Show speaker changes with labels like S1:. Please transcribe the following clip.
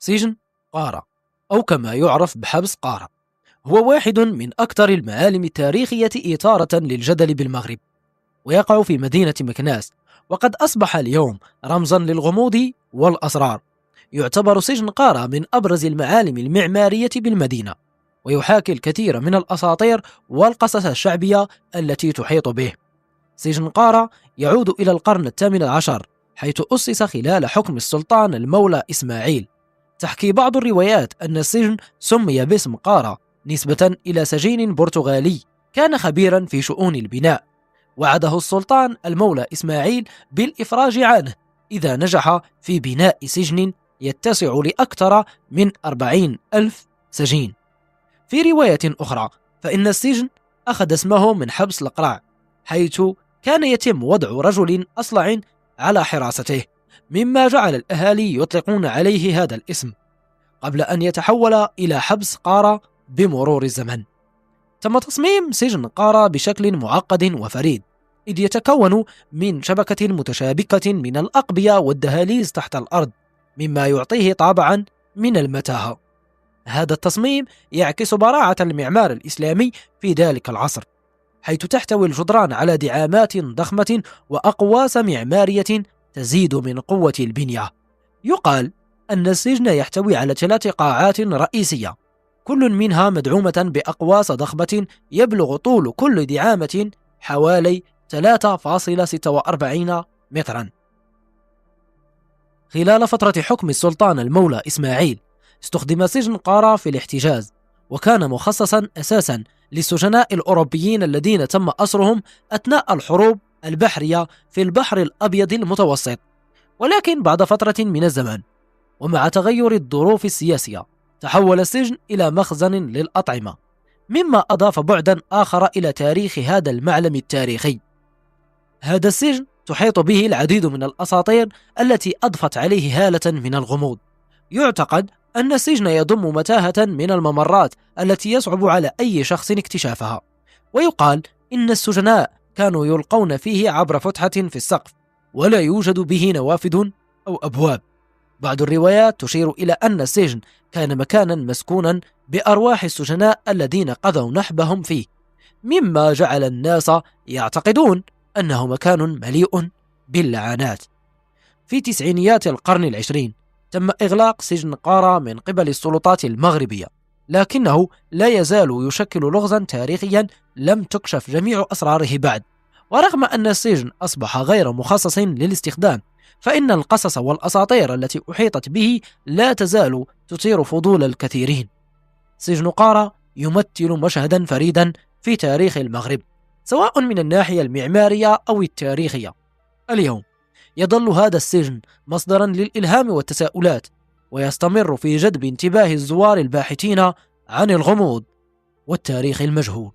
S1: سجن قارة، أو كما يعرف بحبس قارة، هو واحد من أكثر المعالم التاريخية إثارة للجدل بالمغرب، ويقع في مدينة مكناس، وقد أصبح اليوم رمزا للغموض والأسرار. يعتبر سجن قارة من أبرز المعالم المعمارية بالمدينة، ويحاكي الكثير من الأساطير والقصص الشعبية التي تحيط به. سجن قارة يعود إلى القرن الثامن عشر، حيث أسس خلال حكم السلطان المولى إسماعيل. تحكي بعض الروايات أن السجن سمي باسم قارة نسبة إلى سجين برتغالي كان خبيرا في شؤون البناء، وعده السلطان المولى إسماعيل بالإفراج عنه إذا نجح في بناء سجن يتسع لأكثر من 40,000 سجين. في رواية أخرى فإن السجن أخذ اسمه من حبس القراع، حيث كان يتم وضع رجل أصلع على حراسته، مما جعل الأهالي يطلقون عليه هذا الاسم، قبل أن يتحول إلى حبس قارة بمرور الزمن. تم تصميم سجن قارة بشكل معقد وفريد، إذ يتكون من شبكة متشابكة من الأقبية والدهاليز تحت الأرض، مما يعطيه طابعا من المتاهة. هذا التصميم يعكس براعة المعمار الإسلامي في ذلك العصر، حيث تحتوي الجدران على دعامات ضخمة وأقواس معمارية تزيد من قوة البنية. يقال أن السجن يحتوي على 3 قاعات رئيسية، كل منها مدعومة بأقواس ضخمة يبلغ طول كل دعامة حوالي 3.46 مترا. خلال فترة حكم السلطان المولى إسماعيل استخدم سجن قارة في الاحتجاز، وكان مخصصا أساسا للسجناء الأوروبيين الذين تم أسرهم أثناء الحروب البحرية في البحر الأبيض المتوسط. ولكن بعد فترة من الزمن ومع تغير الظروف السياسية تحول السجن إلى مخزن للأطعمة، مما أضاف بعدا آخر إلى تاريخ هذا المعلم التاريخي. هذا السجن تحيط به العديد من الأساطير التي أضفت عليه هالة من الغموض. يعتقد أن السجن يضم متاهة من الممرات التي يصعب على أي شخص اكتشافها، ويقال إن السجناء كانوا يلقون فيه عبر فتحة في السقف، ولا يوجد به نوافذ أو أبواب. بعض الروايات تشير إلى أن السجن كان مكانا مسكونا بأرواح السجناء الذين قضوا نحبهم فيه، مما جعل الناس يعتقدون أنه مكان مليء باللعنات. في تسعينيات القرن العشرين تم إغلاق سجن قارة من قبل السلطات المغربية، لكنه لا يزال يشكل لغزا تاريخيا لم تكشف جميع أسراره بعد. ورغم أن السجن أصبح غير مخصص للاستخدام، فإن القصص والأساطير التي أحيطت به لا تزال تثير فضول الكثيرين. سجن قارة يمثل مشهدا فريدا في تاريخ المغرب، سواء من الناحية المعمارية أو التاريخية. اليوم يظل هذا السجن مصدرا للإلهام والتساؤلات، ويستمر في جذب انتباه الزوار الباحثين عن الغموض والتاريخ المجهول.